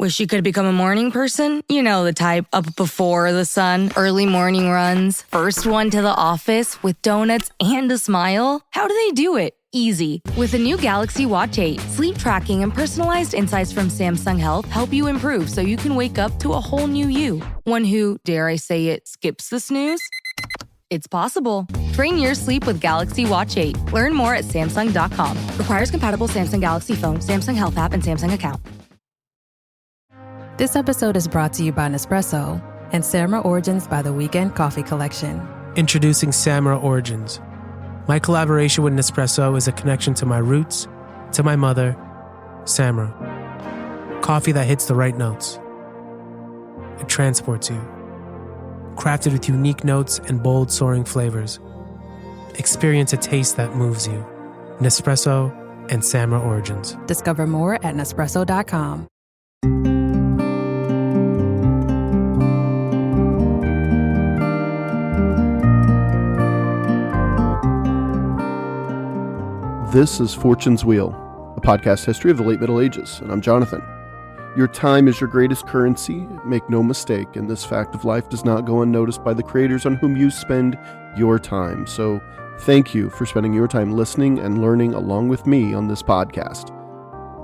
Wish you could become a morning person? You know the type, up before the sun, early morning runs, first one to the office with donuts and a smile. How do they do it? Easy. With the new Galaxy Watch 8, sleep tracking and personalized insights from Samsung Health help you improve so you can wake up to a whole new you. One who, dare I say it, skips the snooze? It's possible. Train your sleep with Galaxy Watch 8. Learn more at Samsung.com. Requires compatible Samsung Galaxy phone, Samsung Health app, and Samsung account. This episode is brought to you by Nespresso and Samra Origins by the Weekend Coffee Collection. Introducing Samra Origins. My collaboration with Nespresso is a connection to my roots, to my mother, Samra. Coffee that hits the right notes. It transports you. Crafted with unique notes and bold, soaring flavors. Experience a taste that moves you. Nespresso and Samra Origins. Discover more at Nespresso.com. This is Fortune's Wheel, a podcast history of the late Middle Ages, and I'm Jonathan. Your time is your greatest currency. Make no mistake, and this fact of life does not go unnoticed by the creators on whom you spend your time. So thank you for spending your time listening and learning along with me on this podcast.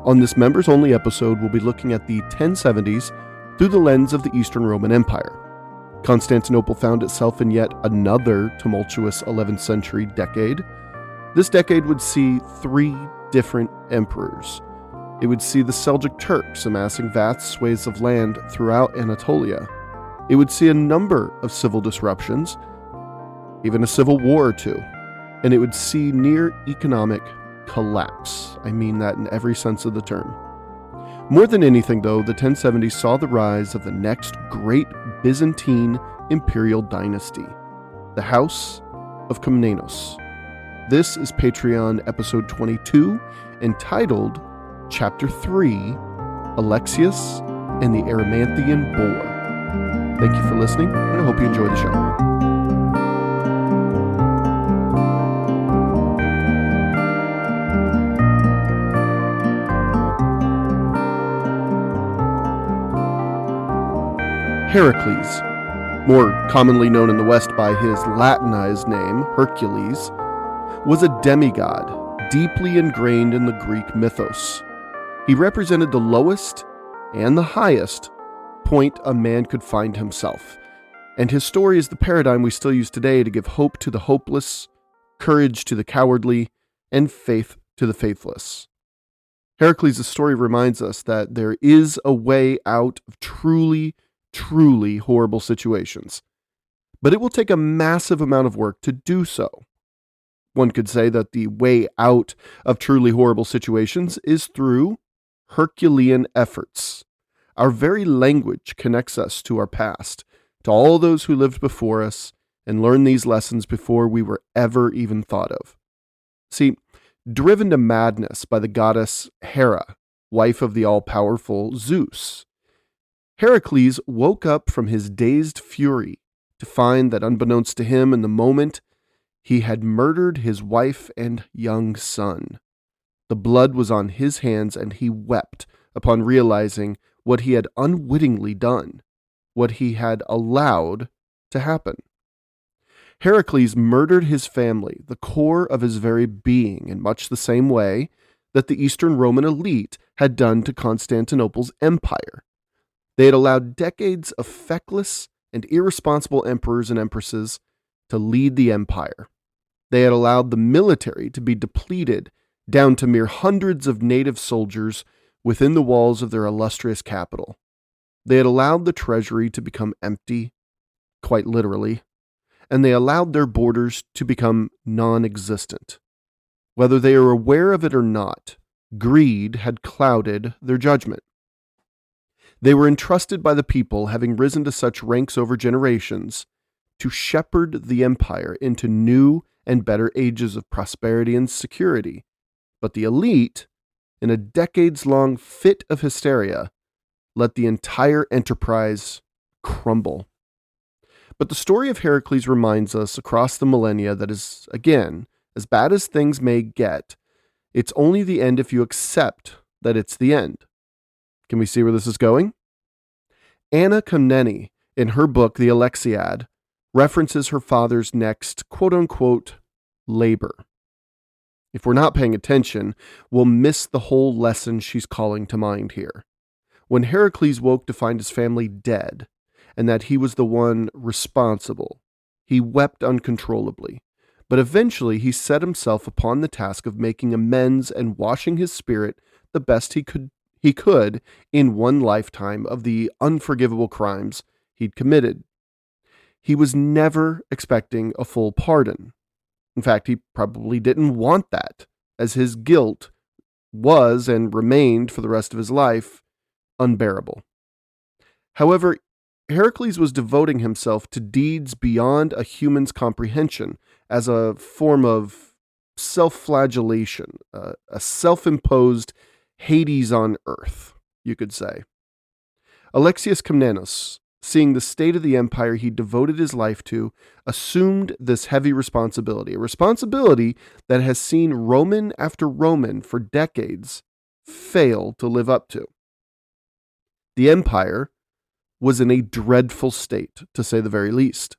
On this members-only episode, we'll be looking at the 1070s through the lens of the Eastern Roman Empire. Constantinople found itself in yet another tumultuous 11th century decade. This decade would see three different emperors. It would see the Seljuk Turks amassing vast swathes of land throughout Anatolia. It would see a number of civil disruptions, even a civil war or two, and it would see near economic collapse. I mean that in every sense of the term. More than anything, though, the 1070s saw the rise of the next great Byzantine imperial dynasty, the House of Komnenos. This is Patreon episode 22, entitled Chapter 3, Alexios and the Erymanthian Boar. Thank you for listening, and I hope you enjoy the show. Heracles, more commonly known in the West by his Latinized name, Hercules, was a demigod deeply ingrained in the Greek mythos. He represented the lowest and the highest point a man could find himself, and his story is the paradigm we still use today to give hope to the hopeless, courage to the cowardly, and faith to the faithless. Heracles' story reminds us that there is a way out of truly, truly horrible situations, but it will take a massive amount of work to do so. One could say that the way out of truly horrible situations is through Herculean efforts. Our very language connects us to our past, to all those who lived before us and learned these lessons before we were ever even thought of. See, driven to madness by the goddess Hera, wife of the all-powerful Zeus, Heracles woke up from his dazed fury to find that unbeknownst to him in the moment, he had murdered his wife and young son. The blood was on his hands, and he wept upon realizing what he had unwittingly done, what he had allowed to happen. Heracles murdered his family, the core of his very being, in much the same way that the Eastern Roman elite had done to Constantinople's empire. They had allowed decades of feckless and irresponsible emperors and empresses to lead the empire. They had allowed the military to be depleted down to mere hundreds of native soldiers within the walls of their illustrious capital. They had allowed the treasury to become empty, quite literally, and they allowed their borders to become non-existent. Whether they are aware of it or not, greed had clouded their judgment. They were entrusted by the people, having risen to such ranks over generations, to shepherd the empire into new and better ages of prosperity and security. But the elite, in a decades-long fit of hysteria, let the entire enterprise crumble. But the story of Heracles reminds us across the millennia that is, again, as bad as things may get, it's only the end if you accept that it's the end. Can we see where this is going? Anna Komnene, in her book, The Alexiad, references her father's next quote-unquote labor. If we're not paying attention, we'll miss the whole lesson she's calling to mind here. When Heracles woke to find his family dead, and that he was the one responsible, he wept uncontrollably. But eventually he set himself upon the task of making amends and washing his spirit the best he could in one lifetime of the unforgivable crimes he'd committed. He was never expecting a full pardon. In fact, he probably didn't want that, as his guilt was and remained for the rest of his life unbearable. However, Heracles was devoting himself to deeds beyond a human's comprehension as a form of self-flagellation, a self-imposed Hades on earth, you could say. Alexios Komnenos, seeing the state of the empire he devoted his life to, assumed this heavy responsibility, a responsibility that has seen Roman after Roman for decades fail to live up to. The empire was in a dreadful state, to say the very least.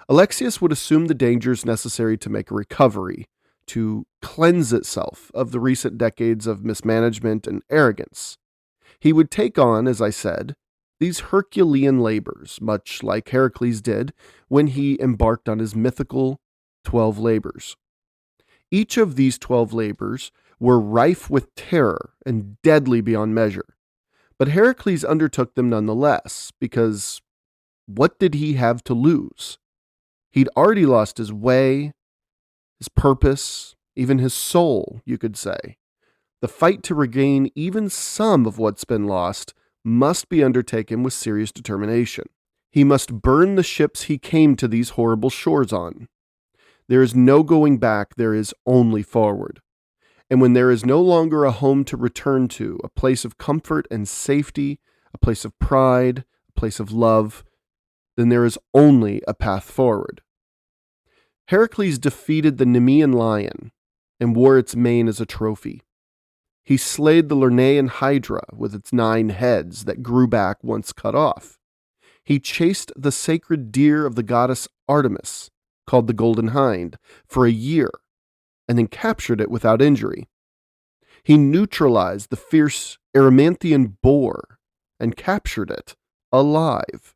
Alexios would assume the dangers necessary to make a recovery, to cleanse itself of the recent decades of mismanagement and arrogance. He would take on, as I said, these Herculean labors, much like Heracles did when he embarked on his mythical 12 labors. Each of these 12 labors were rife with terror and deadly beyond measure. But Heracles undertook them nonetheless, because what did he have to lose? He'd already lost his way, his purpose, even his soul, you could say. The fight to regain even some of what's been lost must be undertaken with serious determination. He must burn the ships he came to these horrible shores on. There is no going back, there is only forward. And when there is no longer a home to return to, a place of comfort and safety, a place of pride, a place of love, then there is only a path forward. Heracles defeated the Nemean lion and wore its mane as a trophy. He slayed the Lernaean hydra with its 9 heads that grew back once cut off. He chased the sacred deer of the goddess Artemis, called the Golden Hind, for a year, and then captured it without injury. He neutralized the fierce Erymanthian Boar and captured it alive.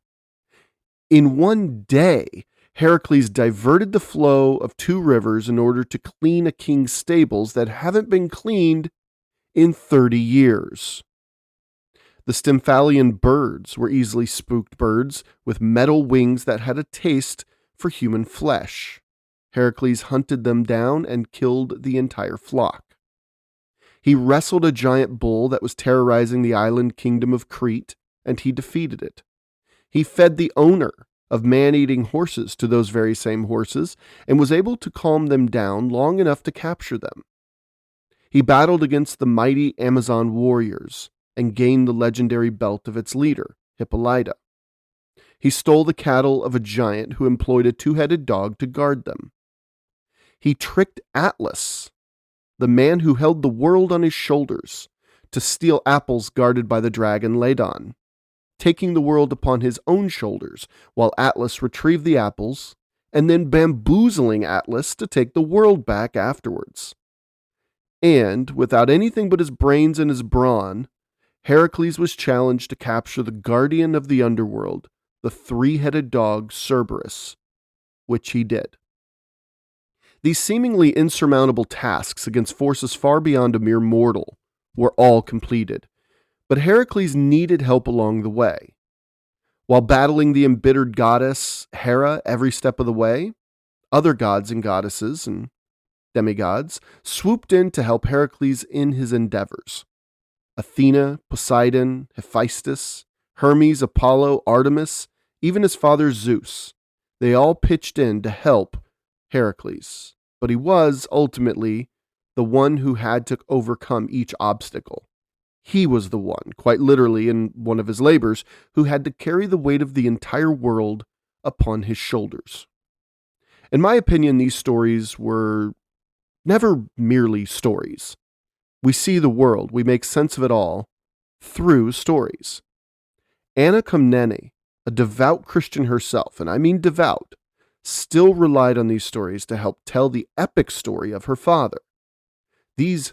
In one day, Heracles diverted the flow of 2 rivers in order to clean a king's stables that haven't been cleaned in 30 years. The Stymphalian birds were easily spooked birds with metal wings that had a taste for human flesh. Heracles hunted them down and killed the entire flock. He wrestled a giant bull that was terrorizing the island kingdom of Crete, and he defeated it. He fed the owner of man-eating horses to those very same horses, and was able to calm them down long enough to capture them. He battled against the mighty Amazon warriors, and gained the legendary belt of its leader, Hippolyta. He stole the cattle of a giant who employed a 2-headed dog to guard them. He tricked Atlas, the man who held the world on his shoulders, to steal apples guarded by the dragon Ladon, taking the world upon his own shoulders while Atlas retrieved the apples, and then bamboozling Atlas to take the world back afterwards. And, without anything but his brains and his brawn, Heracles was challenged to capture the guardian of the underworld, the 3-headed dog Cerberus, which he did. These seemingly insurmountable tasks against forces far beyond a mere mortal were all completed, but Heracles needed help along the way. While battling the embittered goddess Hera every step of the way, other gods and goddesses and demigods swooped in to help Heracles in his endeavors. Athena, Poseidon, Hephaestus, Hermes, Apollo, Artemis, even his father Zeus, they all pitched in to help Heracles, but he was ultimately the one who had to overcome each obstacle. He was the one, quite literally in one of his labors, who had to carry the weight of the entire world upon his shoulders. In my opinion, these stories were never merely stories. We see the world, we make sense of it all through stories. Anna Komnene, a devout Christian herself, and I mean devout, still relied on these stories to help tell the epic story of her father. These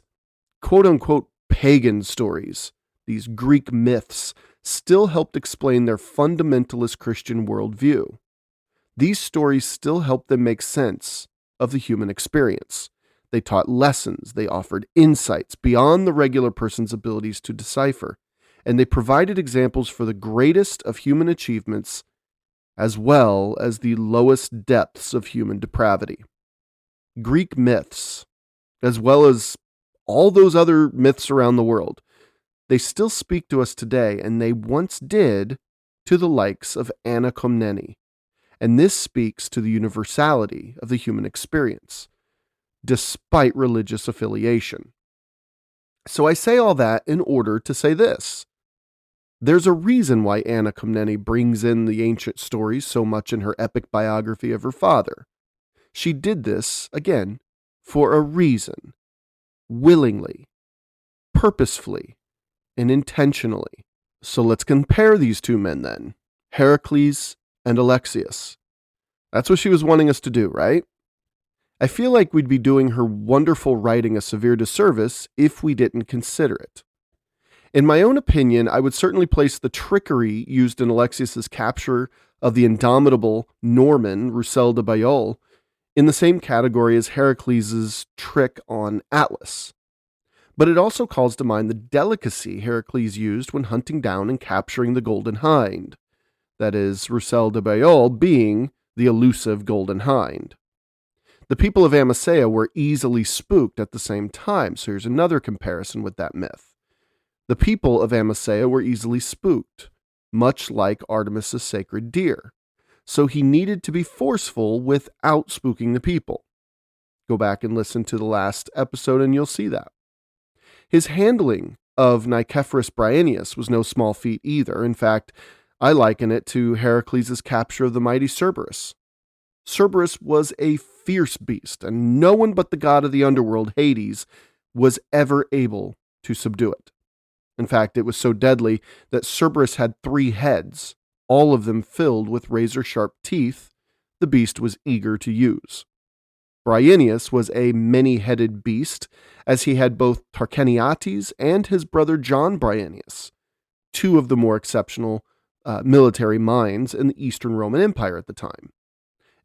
quote-unquote pagan stories, these Greek myths, still helped explain their fundamentalist Christian worldview. These stories still helped them make sense of the human experience. They taught lessons, they offered insights beyond the regular person's abilities to decipher, and they provided examples for the greatest of human achievements as well as the lowest depths of human depravity. Greek myths, as well as all those other myths around the world, they still speak to us today, and they once did to the likes of Anna Komnene. And this speaks to the universality of the human experience, despite religious affiliation. So I say all that in order to say this. There's a reason why Anna Komnene brings in the ancient stories so much in her epic biography of her father. She did this, again, for a reason, willingly, purposefully, and intentionally. So let's compare these two men then, Heracles and Alexios. That's what she was wanting us to do, right? I feel like we'd be doing her wonderful writing a severe disservice if we didn't consider it. In my own opinion, I would certainly place the trickery used in Alexios' capture of the indomitable Norman Roussel de Bayol in the same category as Heracles' trick on Atlas. But it also calls to mind the delicacy Heracles used when hunting down and capturing the Golden Hind, that is, Roussel de Bayol being the elusive Golden Hind. The people of Amasea were easily spooked at the same time, so here's another comparison with that myth. The people of Amasea were easily spooked, much like Artemis's sacred deer, so he needed to be forceful without spooking the people. Go back and listen to the last episode and you'll see that. His handling of Nicephorus Bryennius was no small feat either. In fact, I liken it to Heracles' capture of the mighty Cerberus. Cerberus was a fierce beast, and no one but the god of the underworld, Hades, was ever able to subdue it. In fact, it was so deadly that Cerberus had 3 heads, all of them filled with razor-sharp teeth the beast was eager to use. Bryennius was a many-headed beast, as he had both Tarquiniates and his brother John Bryennius, 2 of the more exceptional military minds in the Eastern Roman Empire at the time.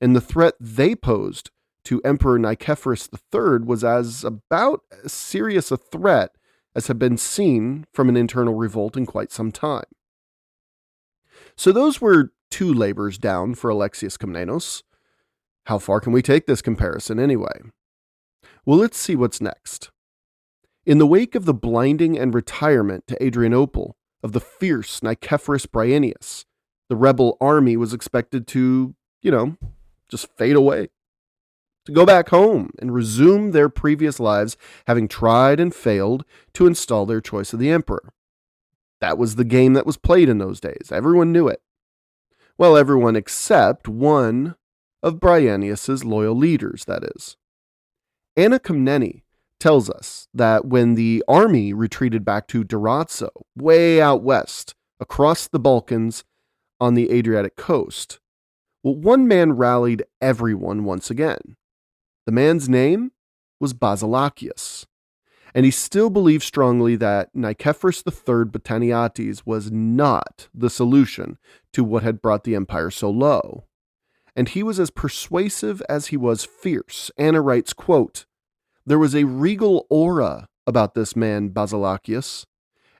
And the threat they posed to Emperor Nicephorus III was about as serious a threat as had been seen from an internal revolt in quite some time. So those were 2 labors down for Alexios Komnenos. How far can we take this comparison anyway? Well, let's see what's next. In the wake of the blinding and retirement to Adrianople of the fierce Nicephorus Bryennius, the rebel army was expected to, just fade away, to go back home and resume their previous lives, having tried and failed to install their choice of the emperor. That was the game that was played in those days. Everyone knew it. Well, everyone except one of Bryennius' loyal leaders, that is. Anna Komnene tells us that when the army retreated back to Durazzo, way out west, across the Balkans on the Adriatic coast, one man rallied everyone once again. The man's name was Basilacius, and he still believed strongly that Nicephorus III Botaniates was not the solution to what had brought the empire so low. And he was as persuasive as he was fierce. Anna writes, quote, "There was a regal aura about this man Basilacius,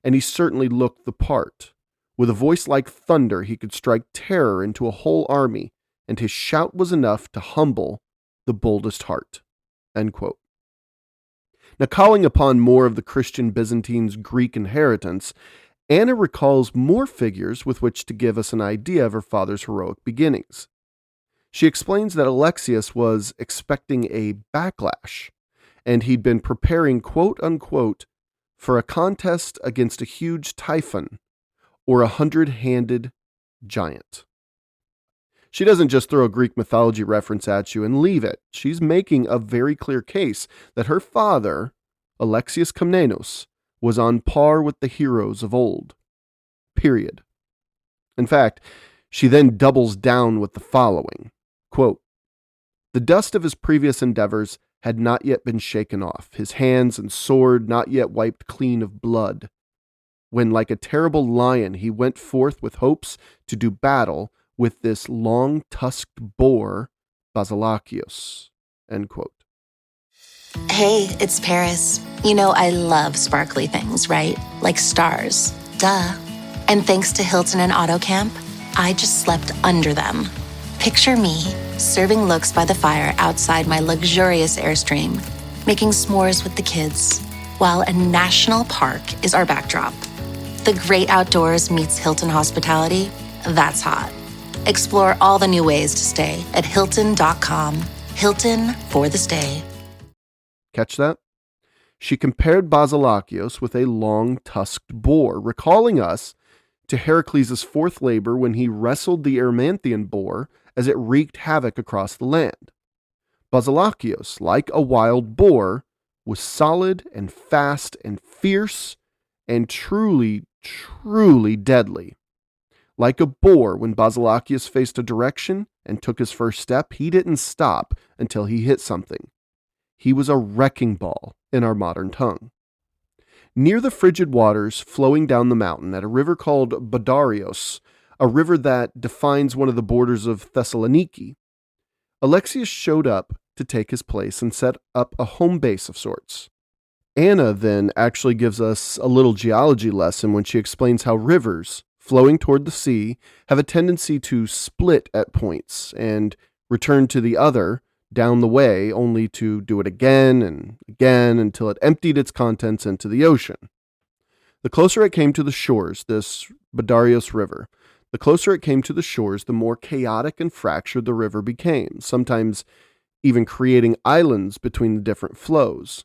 and he certainly looked the part. With a voice like thunder, he could strike terror into a whole army, and his shout was enough to humble the boldest heart." End quote. Now, calling upon more of the Christian Byzantines' Greek inheritance, Anna recalls more figures with which to give us an idea of her father's heroic beginnings. She explains that Alexios was expecting a backlash, and he'd been preparing, quote-unquote, for a contest against a huge typhon or a 100-handed giant. She doesn't just throw a Greek mythology reference at you and leave it. She's making a very clear case that her father, Alexios Komnenos, was on par with the heroes of old. Period. In fact, she then doubles down with the following, quote, "The dust of his previous endeavors had not yet been shaken off, his hands and sword not yet wiped clean of blood, when like a terrible lion he went forth with hopes to do battle with this long-tusked boar, Basilakios." End quote. Hey, it's Paris. You know I love sparkly things, right? Like stars. Duh. And thanks to Hilton and AutoCamp, I just slept under them. Picture me, serving looks by the fire outside my luxurious Airstream, making s'mores with the kids, while a national park is our backdrop. The great outdoors meets Hilton hospitality. That's hot. Explore all the new ways to stay at Hilton.com. Hilton for the stay. Catch that? She compared Basilakios with a long-tusked boar, recalling us to Heracles' fourth labor when he wrestled the Erymanthian boar as it wreaked havoc across the land. Basilakios, like a wild boar, was solid and fast and fierce and truly, truly deadly. Like a boar, when Basilakios faced a direction and took his first step, he didn't stop until he hit something. He was a wrecking ball in our modern tongue. Near the frigid waters flowing down the mountain at a river called Bodarios, a river that defines one of the borders of Thessaloniki, Alexios showed up to take his place and set up a home base of sorts. Anna then actually gives us a little geology lesson when she explains how rivers flowing toward the sea have a tendency to split at points and return to the other down the way, only to do it again and again until it emptied its contents into the ocean. The closer it came to the shores, this Bodarios River, the closer it came to the shores, the more chaotic and fractured the river became, sometimes even creating islands between the different flows.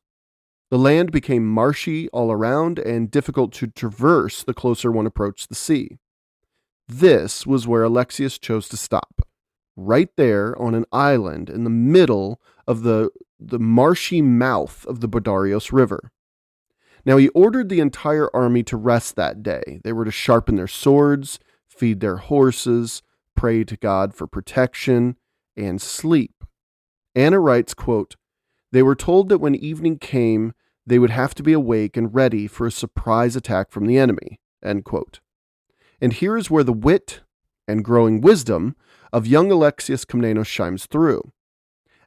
The land became marshy all around and difficult to traverse the closer one approached the sea. This was where Alexios chose to stop, right there on an island in the middle of the marshy mouth of the Bodarios River. Now he ordered the entire army to rest that day. They were to sharpen their swords, feed their horses, pray to God for protection, and sleep. Anna writes, quote, "They were told that when evening came, they would have to be awake and ready for a surprise attack from the enemy." End quote. And here is where the wit and growing wisdom of young Alexios Komnenos shines through.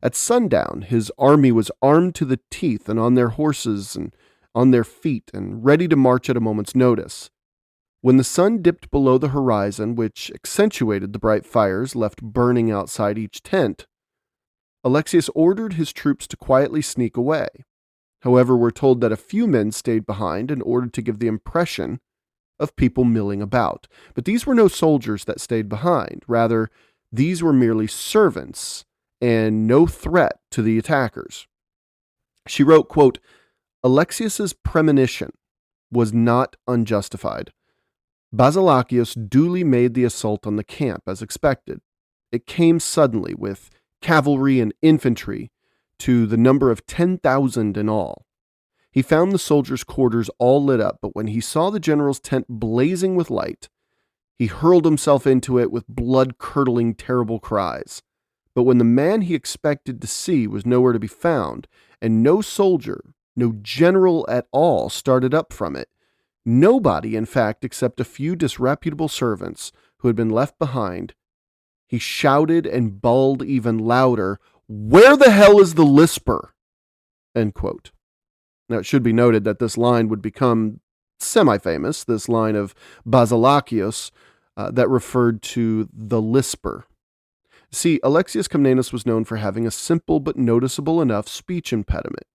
At sundown, his army was armed to the teeth and on their horses and on their feet and ready to march at a moment's notice. When the sun dipped below the horizon, which accentuated the bright fires left burning outside each tent, Alexios ordered his troops to quietly sneak away. However, we're told that a few men stayed behind in order to give the impression of people milling about. But these were no soldiers that stayed behind. Rather, these were merely servants and no threat to the attackers. She wrote, quote, "Alexios's premonition was not unjustified. Basilakios duly made the assault on the camp as expected. It came suddenly with cavalry and infantry to the number of 10,000 in all. He found the soldiers' quarters all lit up, but when he saw the general's tent blazing with light, he hurled himself into it with blood-curdling, terrible cries. But when the man he expected to see was nowhere to be found, and no soldier, no general at all started up from it, nobody, in fact, except a few disreputable servants who had been left behind, he shouted and bawled even louder, 'Where the hell is the lisper?'" End quote. Now, it should be noted that this line would become semi-famous, this line of Basilakios that referred to the lisper. See, Alexios Komnenos was known for having a simple but noticeable enough speech impediment.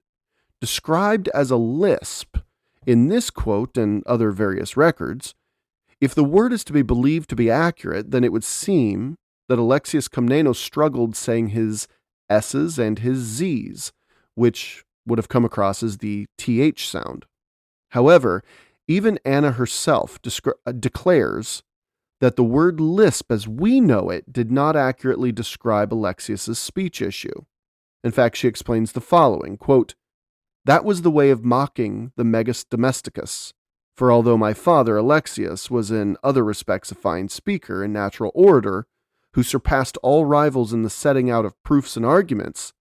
Described as a lisp in this quote and other various records, if the word is to be believed to be accurate, then it would seem that Alexios Komnenos struggled saying his S's and his Z's, which would have come across as the TH sound. However, even Anna herself declares that the word lisp as we know it did not accurately describe Alexios' speech issue. In fact, she explains the following, quote, That was the way of mocking the megas domesticus. For although my father, Alexios, was in other respects a fine speaker and natural orator, who surpassed all rivals in the setting out of proofs and arguments,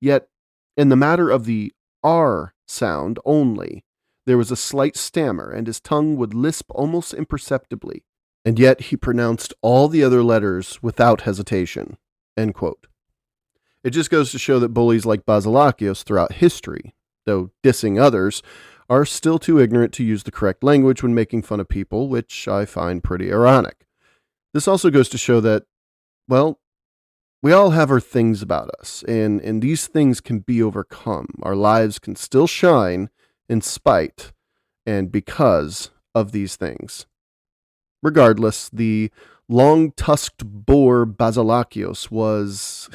yet in the matter of the R sound only, there was a slight stammer, and his tongue would lisp almost imperceptibly, and yet he pronounced all the other letters without hesitation. End quote. It just goes to show that bullies like Basilakios throughout history, though dissing others, are still too ignorant to use the correct language when making fun of people, which I find pretty ironic. This also goes to show that, well, we all have our things about us, and these things can be overcome. Our lives can still shine in spite and because of these things. Regardless, the long-tusked boar Basilakios was...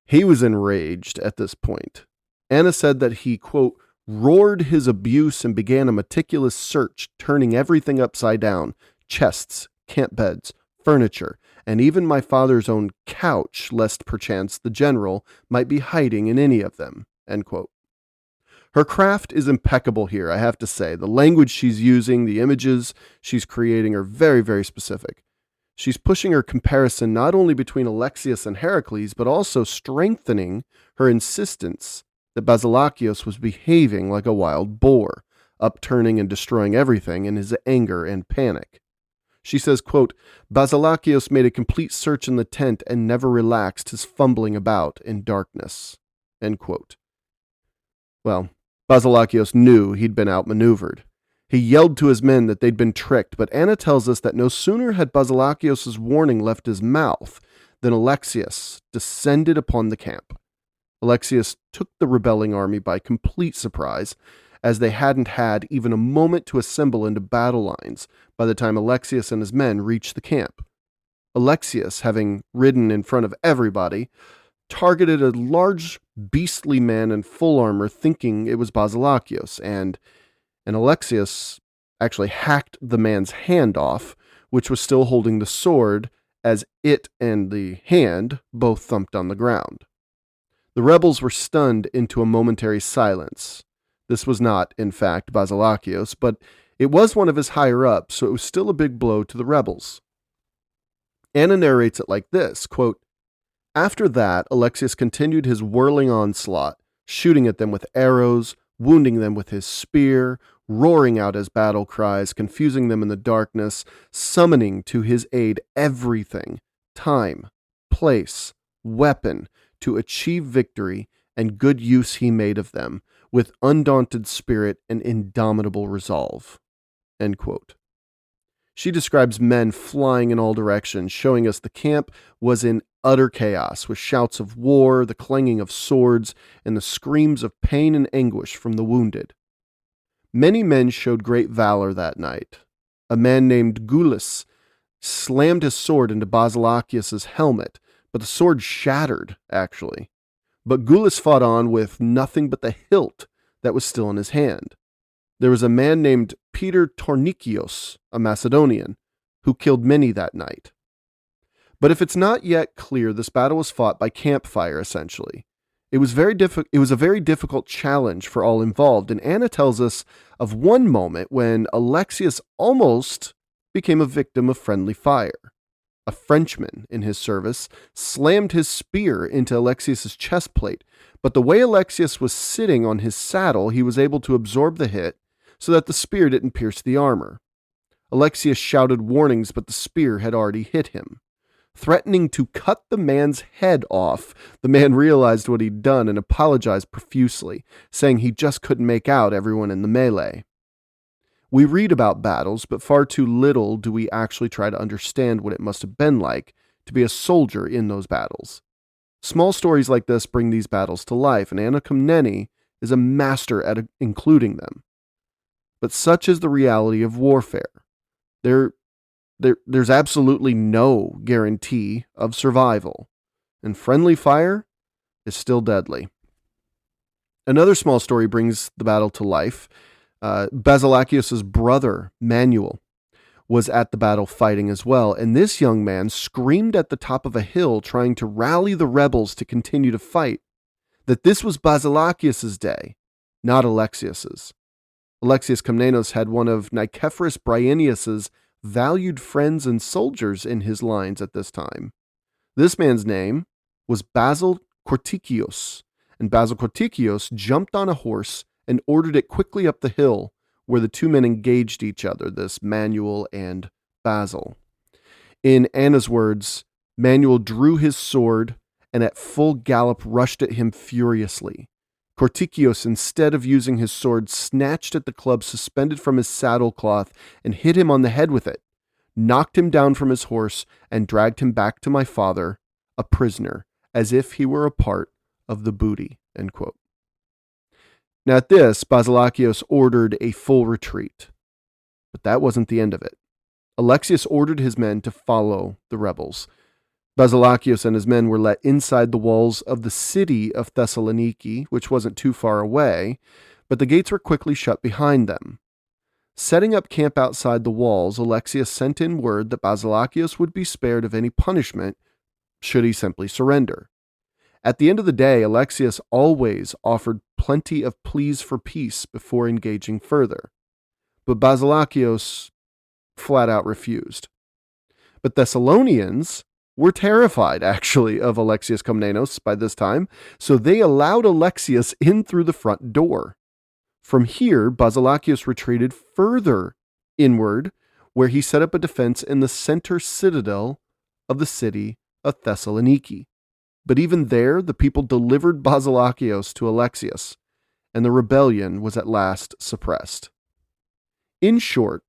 he was enraged at this point. Anna said that he, quote, roared his abuse and began a meticulous search, turning everything upside down, chests, camp beds, furniture, and even my father's own couch, lest perchance the general might be hiding in any of them, end quote. Her craft is impeccable here, I have to say. The language she's using, the images she's creating are very, very specific. She's pushing her comparison not only between Alexios and Heracles, but also strengthening her insistence that Basilakios was behaving like a wild boar, upturning and destroying everything in his anger and panic. She says, quote, Basilakios made a complete search in the tent and never relaxed his fumbling about in darkness, end quote. Well, Basilakios knew he'd been outmaneuvered. He yelled to his men that they'd been tricked, but Anna tells us that no sooner had Basilakios' warning left his mouth than Alexios descended upon the camp. Alexios took the rebelling army by complete surprise, as they hadn't had even a moment to assemble into battle lines by the time Alexios and his men reached the camp. Alexios, having ridden in front of everybody, targeted a large beastly man in full armor, thinking it was Basilakios, and Alexios actually hacked the man's hand off, which was still holding the sword, as it and the hand both thumped on the ground. The rebels were stunned into a momentary silence. This was not, in fact, Basilakios, but it was one of his higher-ups, so it was still a big blow to the rebels. Anna narrates it like this, quote, after that, Alexios continued his whirling onslaught, shooting at them with arrows, wounding them with his spear, roaring out his battle cries, confusing them in the darkness, summoning to his aid everything, time, place, weapon, to achieve victory, and good use he made of them, with undaunted spirit and indomitable resolve. End quote. She describes men flying in all directions, showing us the camp was in utter chaos, with shouts of war, the clanging of swords, and the screams of pain and anguish from the wounded. Many men showed great valor that night. A man named Goulis slammed his sword into Basilakios' helmet, but the sword shattered, actually. But Goulis fought on with nothing but the hilt that was still in his hand. There was a man named Peter Tornikios, a Macedonian, who killed many that night. But if it's not yet clear, this battle was fought by campfire, essentially. It was a very difficult challenge for all involved, and Anna tells us of one moment when Alexios almost became a victim of friendly fire. A Frenchman in his service slammed his spear into Alexios' chest plate, but the way Alexios was sitting on his saddle, he was able to absorb the hit so that the spear didn't pierce the armor. Alexios shouted warnings, but the spear had already hit him. Threatening to cut the man's head off, the man realized what he'd done and apologized profusely, saying he just couldn't make out everyone in the melee. We read about battles, but far too little do we actually try to understand what it must have been like to be a soldier in those battles. Small stories like this bring these battles to life, and Anna Komnene is a master at including them. But such is the reality of warfare. There's absolutely no guarantee of survival, and friendly fire is still deadly. Another small story brings the battle to life. Basilakios' brother, Manuel, was at the battle fighting as well, and this young man screamed at the top of a hill trying to rally the rebels to continue to fight, that this was Basilakios' day, not Alexios's. Alexios Komnenos had one of Nicephorus Bryennius's valued friends and soldiers in his lines at this time. This man's name was Basil Cortichios, and Basil Cortichios jumped on a horse and ordered it quickly up the hill, where the two men engaged each other, this Manuel and Basil. In Anna's words, Manuel drew his sword and at full gallop rushed at him furiously. Cortichios, instead of using his sword, snatched at the club suspended from his saddle cloth and hit him on the head with it, knocked him down from his horse, and dragged him back to my father, a prisoner, as if he were a part of the booty. End quote. Now at this, Basilakios ordered a full retreat. But that wasn't the end of it. Alexios ordered his men to follow the rebels. Basilakios and his men were let inside the walls of the city of Thessaloniki, which wasn't too far away, but the gates were quickly shut behind them. Setting up camp outside the walls, Alexios sent in word that Basilakios would be spared of any punishment should he simply surrender. At the end of the day, Alexios always offered plenty of pleas for peace before engaging further. But Basilakios flat out refused. But Thessalonians were terrified, actually, of Alexios Komnenos by this time, so they allowed Alexios in through the front door. From here, Basilakios retreated further inward, where he set up a defense in the center citadel of the city of Thessaloniki. But even there, the people delivered Basilakios to Alexios, and the rebellion was at last suppressed. In short,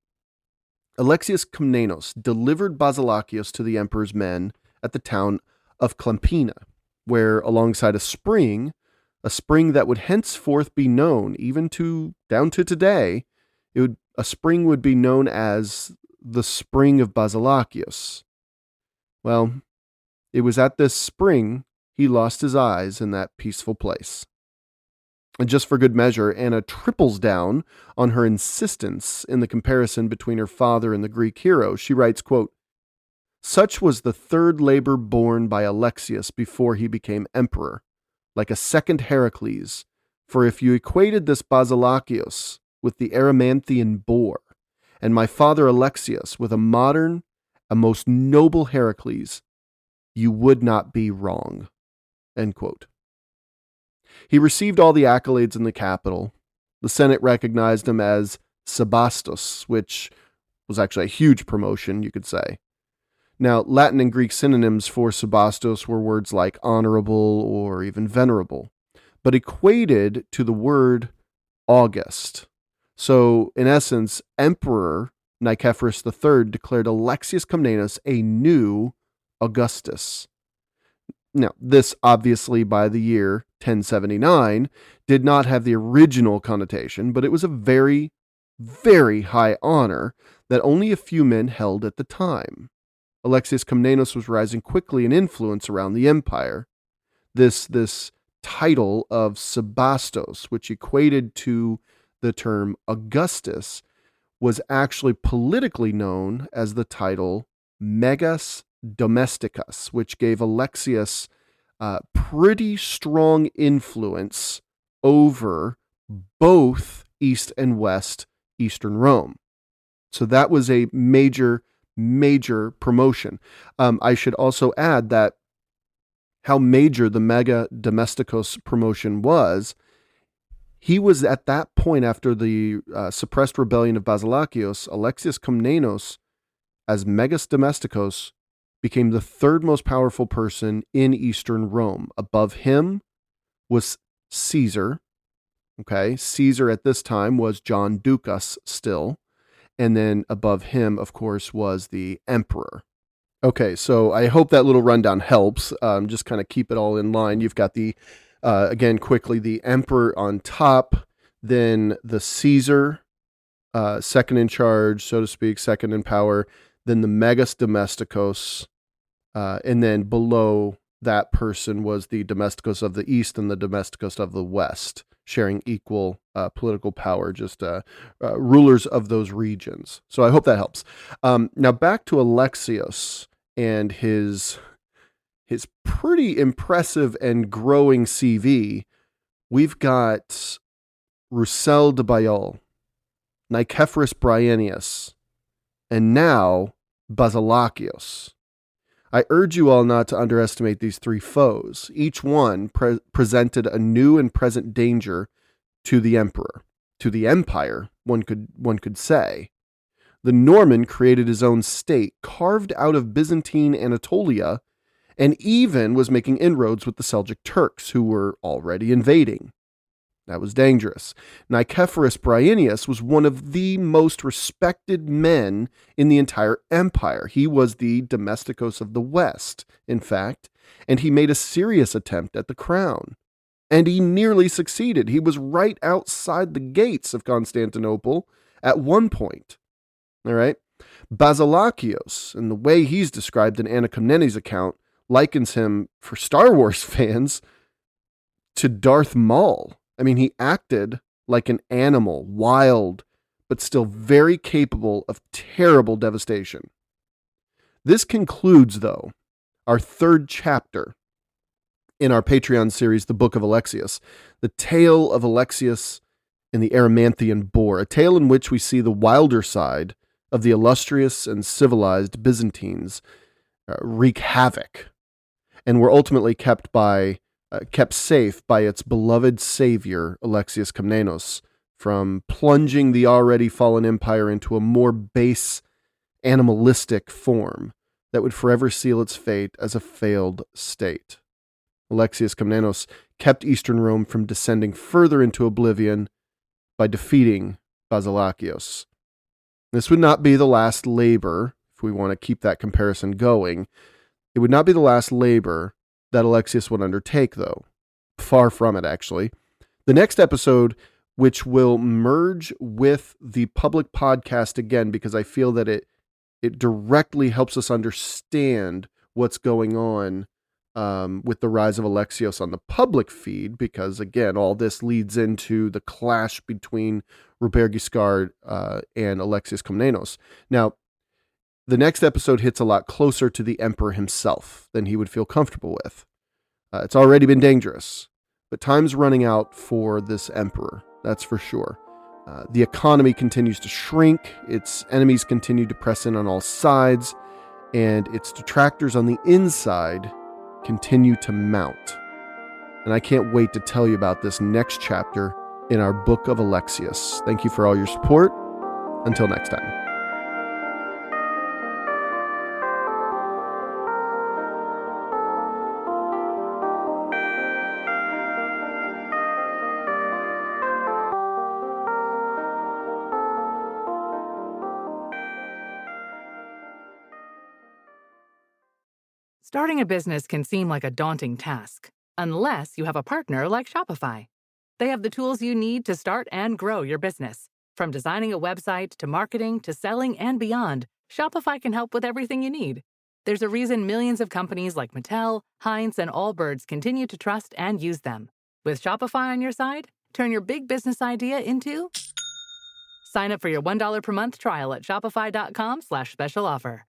Alexios Komnenos delivered Basilakios to the emperor's men at the town of Klampina, where alongside a spring that would henceforth be known, even down to today, a spring would be known as the Spring of Basilakios. Well, it was at this spring he lost his eyes in that peaceful place. And just for good measure, Anna triples down on her insistence in the comparison between her father and the Greek hero. She writes, quote, "Such was the third labor borne by Alexios before he became emperor, like a second Heracles, for if you equated this Basilakios with the Erymanthian Boar, and my father Alexios with a most noble Heracles, you would not be wrong." End quote. He received all the accolades in the capital. The Senate recognized him as Sebastos, which was actually a huge promotion, you could say. Now, Latin and Greek synonyms for Sebastos were words like honorable or even venerable, but equated to the word august. So, in essence, Emperor Nicephorus III declared Alexios Komnenos a new Augustus. Now, this obviously by the year 1079 did not have the original connotation, but it was a very, very high honor that only a few men held at the time. Alexios Komnenos was rising quickly in influence around the empire. This title of Sebastos, which equated to the term Augustus, was actually politically known as the title Megas Domesticus, which gave Alexios pretty strong influence over both East and West Eastern Rome. So that was a major promotion. I should also add that how major the Mega Domesticus promotion was. He was at that point, after the suppressed rebellion of Basilakios, Alexios Komnenos, as Megas Domesticus, became the third most powerful person in Eastern Rome. Above him was Caesar. Okay, Caesar at this time was John Ducas still. And then above him, of course, was the emperor. Okay, so I hope that little rundown helps. Just kind of keep it all in line. You've got again, quickly, the emperor on top, then the Caesar, second in charge, so to speak, second in power, then the Megas Domesticus, and then below that person was the Domesticus of the East and the Domesticus of the West, sharing equal political power, just rulers of those regions. So I hope that helps. Now back to Alexios and his pretty impressive and growing CV. We've got Roussel de Bayol, Nicephorus Bryennius, and now Basilakios. I urge you all not to underestimate these three foes. Each one presented a new and present danger to the emperor, to the empire, one could say. The Norman created his own state, carved out of Byzantine Anatolia, and even was making inroads with the Seljuk Turks, who were already invading. That was dangerous. Nicephorus Bryennius was one of the most respected men in the entire empire. He was the domesticos of the West, in fact, and he made a serious attempt at the crown. And he nearly succeeded. He was right outside the gates of Constantinople at one point. All right? Basilakios, and the way he's described in Anna Komnene's account, likens him, for Star Wars fans, to Darth Maul. I mean, he acted like an animal, wild, but still very capable of terrible devastation. This concludes, though, our third chapter in our Patreon series, The Book of Alexios, the tale of Alexios and the Erymanthian Boar, a tale in which we see the wilder side of the illustrious and civilized Byzantines wreak havoc, and were ultimately kept safe by its beloved savior, Alexios Komnenos, from plunging the already fallen empire into a more base, animalistic form that would forever seal its fate as a failed state. Alexios Komnenos kept Eastern Rome from descending further into oblivion by defeating Basilakios. This would not be the last labor, if we want to keep that comparison going. It would not be the last labor that Alexios would undertake, though. Far from it, actually. The next episode, which will merge with the public podcast again, because I feel that it directly helps us understand what's going on with the rise of Alexios on the public feed, because, again, all this leads into the clash between Robert Guiscard and Alexios Komnenos. Now, the next episode hits a lot closer to the emperor himself than he would feel comfortable with. It's already been dangerous, but time's running out for this emperor, that's for sure. The economy continues to shrink, its enemies continue to press in on all sides, and its detractors on the inside continue to mount. And I can't wait to tell you about this next chapter in our Book of Alexios. Thank you for all your support. Until next time. Starting a business can seem like a daunting task, unless you have a partner like Shopify. They have the tools you need to start and grow your business. From designing a website to marketing to selling and beyond, Shopify can help with everything you need. There's a reason millions of companies like Mattel, Heinz, and Allbirds continue to trust and use them. With Shopify on your side, turn your big business idea into... Sign up for your $1 per month trial at shopify.com/special offer.